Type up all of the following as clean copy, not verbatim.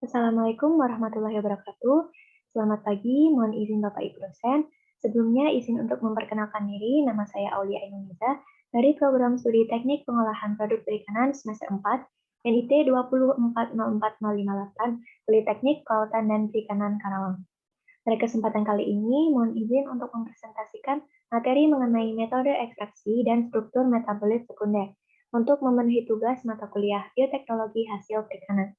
Assalamualaikum warahmatullahi wabarakatuh. Selamat pagi, mohon izin Bapak Ibu dosen. Sebelumnya izin untuk memperkenalkan diri, nama saya Aulia Indonesia dari program studi Teknik Pengolahan Produk Perikanan semester 4, NIT 240404058, Politeknik Kelautan dan Perikanan Karawang. Pada kesempatan kali ini, mohon izin untuk mempresentasikan materi mengenai metode ekstraksi dan struktur metabolit sekunder untuk memenuhi tugas mata kuliah Bioteknologi Hasil Perikanan.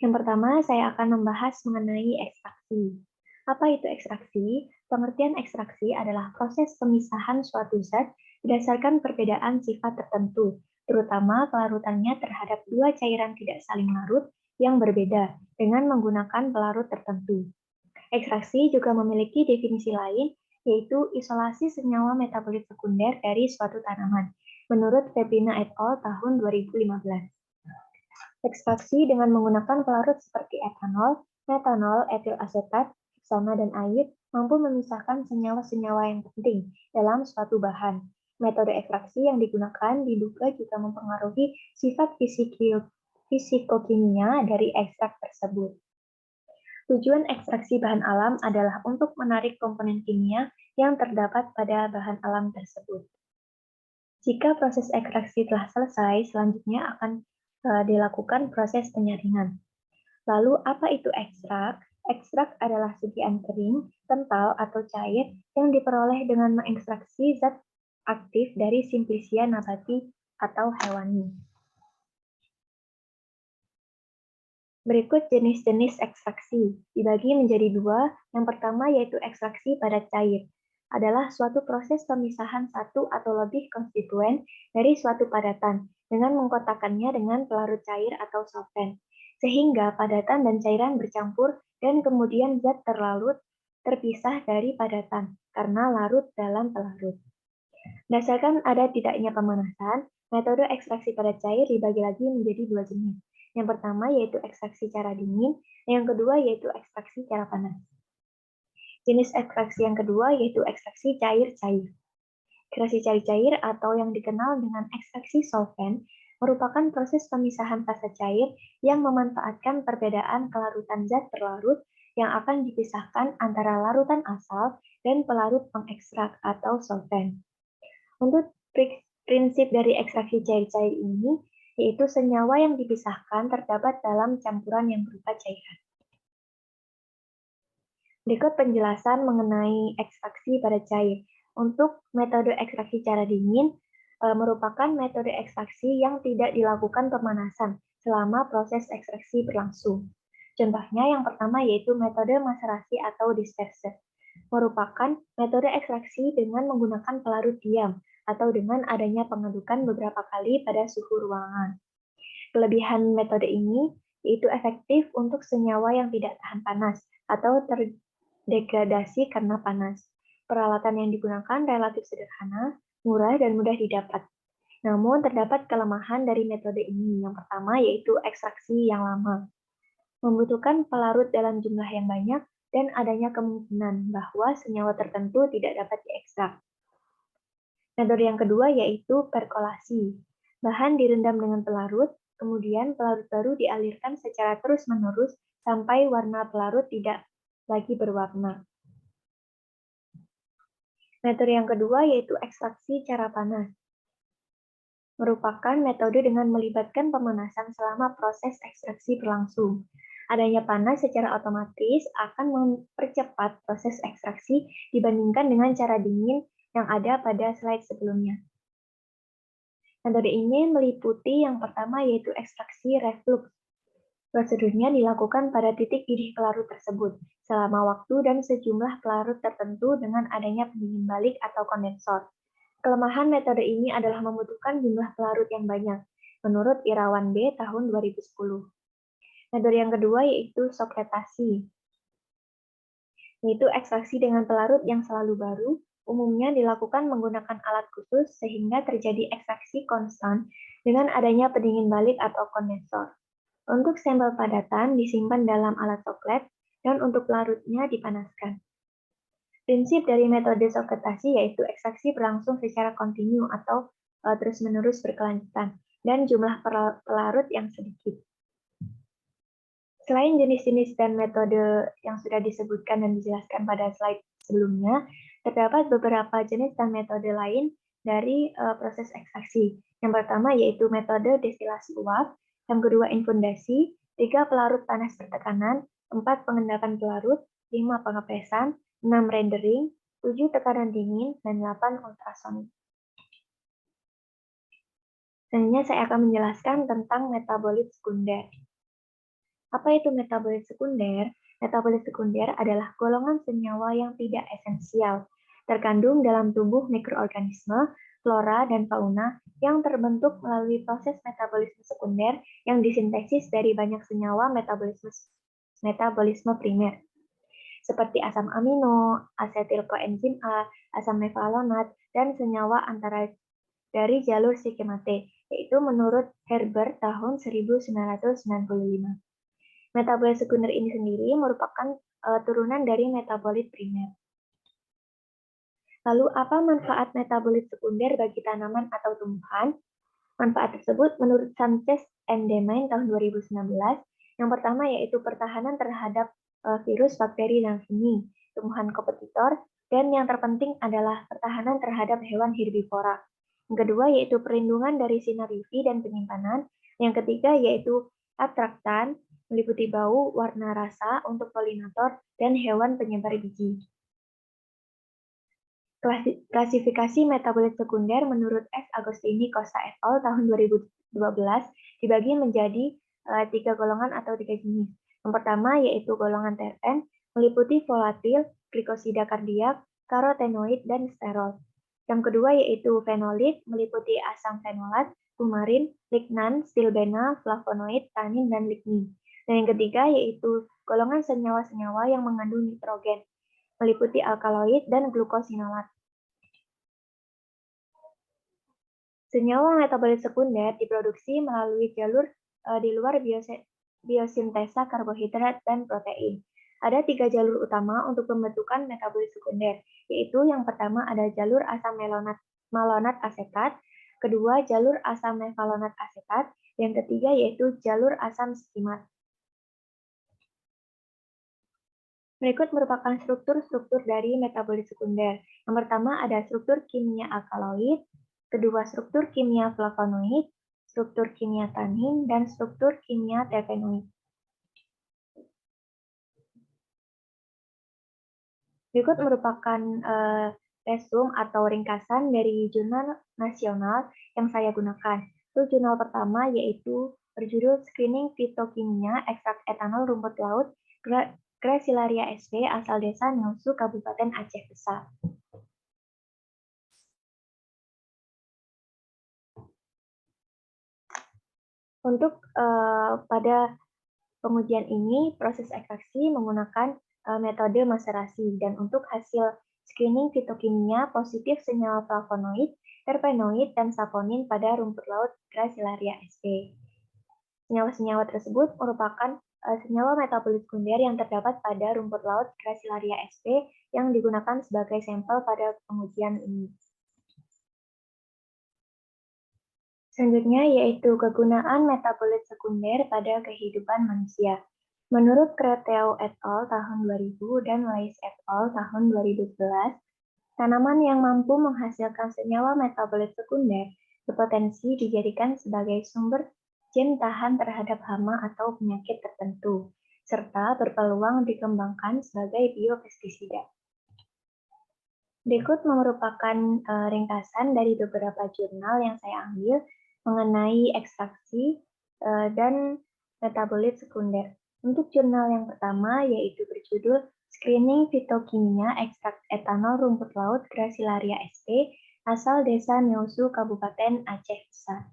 Yang pertama, saya akan membahas mengenai ekstraksi. Apa itu ekstraksi? Pengertian ekstraksi adalah proses pemisahan suatu zat berdasarkan perbedaan sifat tertentu, terutama pelarutannya terhadap dua cairan tidak saling larut yang berbeda dengan menggunakan pelarut tertentu. Ekstraksi juga memiliki definisi lain, yaitu isolasi senyawa metabolit sekunder dari suatu tanaman, menurut Pepina et al. Tahun 2015. Ekstraksi dengan menggunakan pelarut seperti etanol, metanol, etil asetat, heksana, dan air mampu memisahkan senyawa-senyawa yang penting dalam suatu bahan. Metode ekstraksi yang digunakan diduga juga mempengaruhi sifat fisikokimia dari ekstrak tersebut. Tujuan ekstraksi bahan alam adalah untuk menarik komponen kimia yang terdapat pada bahan alam tersebut. Jika proses ekstraksi telah selesai, selanjutnya akan dilakukan proses penyaringan. Lalu, apa itu ekstrak? Ekstrak adalah sajian kering, kental, atau cair yang diperoleh dengan mengekstraksi zat aktif dari simplicia nabati atau hewani. Berikut jenis-jenis ekstraksi, dibagi menjadi dua. Yang pertama yaitu ekstraksi pada cair. Adalah suatu proses pemisahan satu atau lebih konstituen dari suatu padatan dengan mengkotakkannya dengan pelarut cair atau solvent, sehingga padatan dan cairan bercampur dan kemudian zat terlarut terpisah dari padatan karena larut dalam pelarut. Berdasarkan ada tidaknya pemanasan, metode ekstraksi pada cair dibagi lagi menjadi dua jenis. Yang pertama yaitu ekstraksi cara dingin, yang kedua yaitu ekstraksi cara panas. Jenis ekstraksi yang kedua yaitu ekstraksi cair-cair. Ekstraksi cair-cair atau yang dikenal dengan ekstraksi solvent merupakan proses pemisahan fase cair yang memanfaatkan perbedaan kelarutan zat terlarut yang akan dipisahkan antara larutan asal dan pelarut pengekstrak atau solvent. Untuk prinsip dari ekstraksi cair-cair ini, yaitu senyawa yang dipisahkan terdapat dalam campuran yang berupa cairan. Berikut penjelasan mengenai ekstraksi pada cair. Untuk metode ekstraksi cara dingin, merupakan metode ekstraksi yang tidak dilakukan pemanasan selama proses ekstraksi berlangsung. Contohnya yang pertama yaitu metode maserasi atau disperse. Merupakan metode ekstraksi dengan menggunakan pelarut diam atau dengan adanya pengadukan beberapa kali pada suhu ruangan. Kelebihan metode ini yaitu efektif untuk senyawa yang tidak tahan panas atau terdegradasi karena panas. Peralatan yang digunakan relatif sederhana, murah, dan mudah didapat. Namun, terdapat kelemahan dari metode ini. Yang pertama yaitu ekstraksi yang lama. Membutuhkan pelarut dalam jumlah yang banyak dan adanya kemungkinan bahwa senyawa tertentu tidak dapat diekstrak. Metode yang kedua yaitu perkolasi. Bahan direndam dengan pelarut, kemudian pelarut baru dialirkan secara terus-menerus sampai warna pelarut tidak lagi berwarna. Metode yang kedua yaitu ekstraksi cara panas. Merupakan metode dengan melibatkan pemanasan selama proses ekstraksi berlangsung. Adanya panas secara otomatis akan mempercepat proses ekstraksi dibandingkan dengan cara dingin yang ada pada slide sebelumnya. Metode ini meliputi yang pertama yaitu ekstraksi reflux. Prosedurnya dilakukan pada titik idih pelarut tersebut, selama waktu dan sejumlah pelarut tertentu dengan adanya pendingin balik atau kondensor. Kelemahan metode ini adalah membutuhkan jumlah pelarut yang banyak, menurut Irawan B. tahun 2010. Metode yang kedua yaitu sokretasi, yaitu ekstraksi dengan pelarut yang selalu baru, umumnya dilakukan menggunakan alat khusus sehingga terjadi ekstraksi konstan dengan adanya pendingin balik atau kondensor. Untuk sampel padatan disimpan dalam alat soklet dan untuk larutnya dipanaskan. Prinsip dari metode sokretasi yaitu ekstraksi berlangsung secara kontinu atau terus-menerus berkelanjutan. dan jumlah pelarut yang sedikit. Selain jenis-jenis dan metode yang sudah disebutkan dan dijelaskan pada slide sebelumnya, terdapat beberapa jenis dan metode lain dari proses ekstraksi. Yang pertama yaitu metode destilasi uap, yang kedua infundasi, 3 pelarut panas bertekanan, 4 pengendapan pelarut, 5 pengepresan, 6 rendering, 7 tekanan dingin, dan 8 ultrasonik. Selanjutnya saya akan menjelaskan tentang metabolit sekunder. Apa itu metabolit sekunder? Metabolit sekunder adalah golongan senyawa yang tidak esensial, terkandung dalam tubuh mikroorganisme, flora, dan fauna yang terbentuk melalui proses metabolisme sekunder yang disintesis dari banyak senyawa metabolisme primer, seperti asam amino, asetil koenzim A, asam mevalonat, dan senyawa antara dari jalur Shikimate, yaitu menurut Herbert tahun 1995. Metabolit sekunder ini sendiri merupakan turunan dari metabolit primer. Lalu apa manfaat metabolit sekunder bagi tanaman atau tumbuhan? Manfaat tersebut menurut Sanchez and Demain tahun 2019, yang pertama yaitu pertahanan terhadap virus, bakteri, dan fungi, tumbuhan kompetitor, dan yang terpenting adalah pertahanan terhadap hewan herbivora. Yang kedua yaitu perlindungan dari sinar UV dan penyimpanan. Yang ketiga yaitu atraktan, meliputi bau, warna, rasa untuk polinator dan hewan penyebar biji. Klasifikasi metabolit sekunder menurut S. Agostini Costa et al. Tahun 2012 dibagi menjadi 3 golongan atau 3 jenis. Yang pertama yaitu golongan terpen, meliputi volatil, glikosida kardiak, karotenoid, dan sterol. Yang kedua yaitu fenolit, meliputi asam fenolat, kumarin, lignan, stilbena, flavonoid, tanin, dan lignin. Dan yang ketiga yaitu golongan senyawa-senyawa yang mengandung nitrogen, meliputi alkaloid dan glukosinolat. Senyawa metabolit sekunder diproduksi melalui jalur di luar biosintesa karbohidrat dan protein. Ada 3 jalur utama untuk pembentukan metabolit sekunder, yaitu yang pertama ada jalur asam malonat asetat, kedua jalur asam mevalonat asetat, yang ketiga yaitu jalur asam stimat. Berikut merupakan struktur-struktur dari metabolit sekunder. Yang pertama ada struktur kimia alkaloid, kedua struktur kimia flavonoid, struktur kimia tanin, dan struktur kimia terpenoid. Berikut merupakan resum atau ringkasan dari jurnal nasional yang saya gunakan. Itu jurnal pertama yaitu berjudul Screening Fitokimia Ekstrak Etanol Rumput Laut Gracilaria sp. asal desa Neusu, Kabupaten Aceh Besar. Untuk pada pengujian ini, proses ekstraksi menggunakan metode maserasi, dan untuk hasil screening fitokimia positif senyawa flavonoid, terpenoid, dan saponin pada rumput laut Gracilaria sp. Senyawa-senyawa tersebut merupakan senyawa metabolit sekunder yang terdapat pada rumput laut Gracilaria sp. yang digunakan sebagai sampel pada pengujian ini. Selanjutnya yaitu kegunaan metabolit sekunder pada kehidupan manusia. Menurut Kreteu et al. Tahun 2000 dan Weiss et al. Tahun 2011, tanaman yang mampu menghasilkan senyawa metabolit sekunder berpotensi dijadikan sebagai sumber gen tahan terhadap hama atau penyakit tertentu, serta berpeluang dikembangkan sebagai biopestisida. Berikut merupakan ringkasan dari beberapa jurnal yang saya ambil mengenai ekstraksi dan metabolit sekunder. Untuk jurnal yang pertama yaitu berjudul Screening Fitokimia Ekstrak Etanol Rumput Laut Gracilaria sp. asal desa Neusu, Kabupaten Aceh Besar.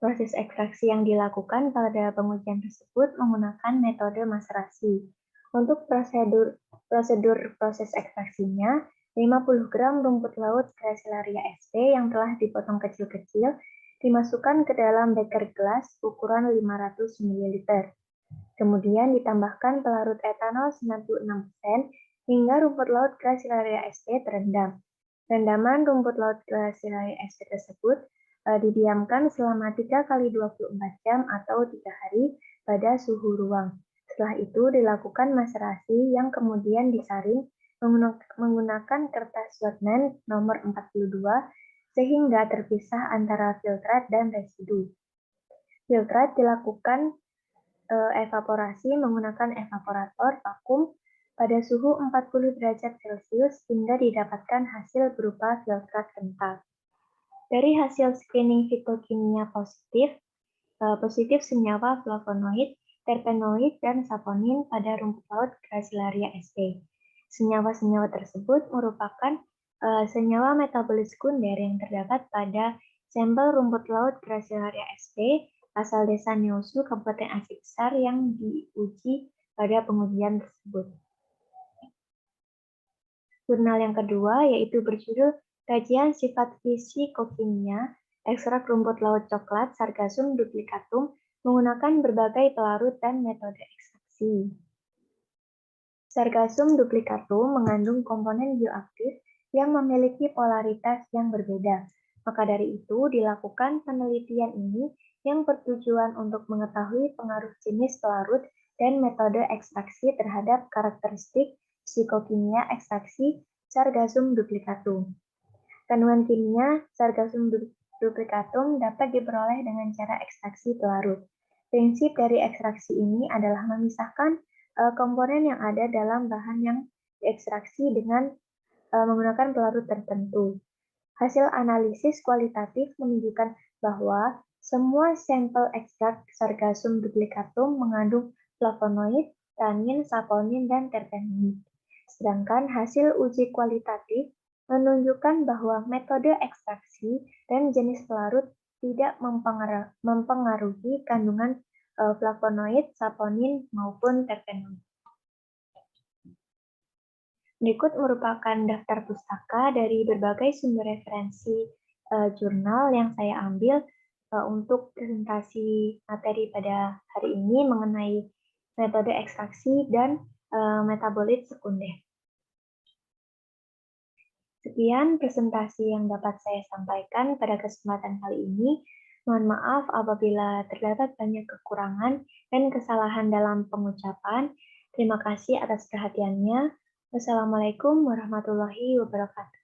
Proses ekstraksi yang dilakukan pada pengujian tersebut menggunakan metode maserasi. Untuk prosedur proses ekstraksinya, 50 gram rumput laut Gracilaria sp. yang telah dipotong kecil-kecil dimasukkan ke dalam beker gelas ukuran 500 ml. Kemudian ditambahkan pelarut etanol 96% hingga rumput laut Gracilaria sp. terendam. Rendaman rumput laut Gracilaria sp. tersebut didiamkan selama 3 kali 24 jam atau 3 hari pada suhu ruang. Setelah itu dilakukan maserasi yang kemudian disaring menggunakan kertas Whatman nomor 42 sehingga terpisah antara filtrat dan residu. Filtrat dilakukan evaporasi menggunakan evaporator vakum pada suhu 40 derajat Celcius hingga didapatkan hasil berupa filtrat kental. Dari hasil screening fitokimia positif senyawa flavonoid, terpenoid, dan saponin pada rumput laut Gracilaria sp. Senyawa-senyawa tersebut merupakan senyawa metabolit sekunder yang terdapat pada sampel rumput laut Gracilaria sp asal desa Neusu, Kabupaten Aceh Besar yang diuji pada pengujian tersebut. Jurnal yang kedua yaitu berjudul Kajian Sifat Fisikokimia Ekstrak Rumput Laut Coklat Sargassum duplicatum menggunakan berbagai pelarut dan metode ekstraksi. Sargassum duplicatum mengandung komponen bioaktif yang memiliki polaritas yang berbeda. Maka dari itu, dilakukan penelitian ini yang bertujuan untuk mengetahui pengaruh jenis pelarut dan metode ekstraksi terhadap karakteristik psikokimia ekstraksi Sargassum duplicatum. Kandungan kimia Sargassum duplicatum dapat diperoleh dengan cara ekstraksi pelarut. Prinsip dari ekstraksi ini adalah memisahkan komponen yang ada dalam bahan yang diekstraksi dengan menggunakan pelarut tertentu. Hasil analisis kualitatif menunjukkan bahwa semua sampel ekstrak Sargassum duplicatum mengandung flavonoid, tanin, saponin, dan terpenoid. Sedangkan hasil uji kualitatif menunjukkan bahwa metode ekstraksi dan jenis pelarut tidak mempengaruhi kandungan flavonoid, saponin, maupun terpenoid. Berikut merupakan daftar pustaka dari berbagai sumber referensi jurnal yang saya ambil untuk presentasi materi pada hari ini mengenai metode ekstraksi dan metabolit sekunder. Sekian presentasi yang dapat saya sampaikan pada kesempatan kali ini. Mohon maaf apabila terdapat banyak kekurangan dan kesalahan dalam pengucapan. Terima kasih atas perhatiannya. Wassalamualaikum warahmatullahi wabarakatuh.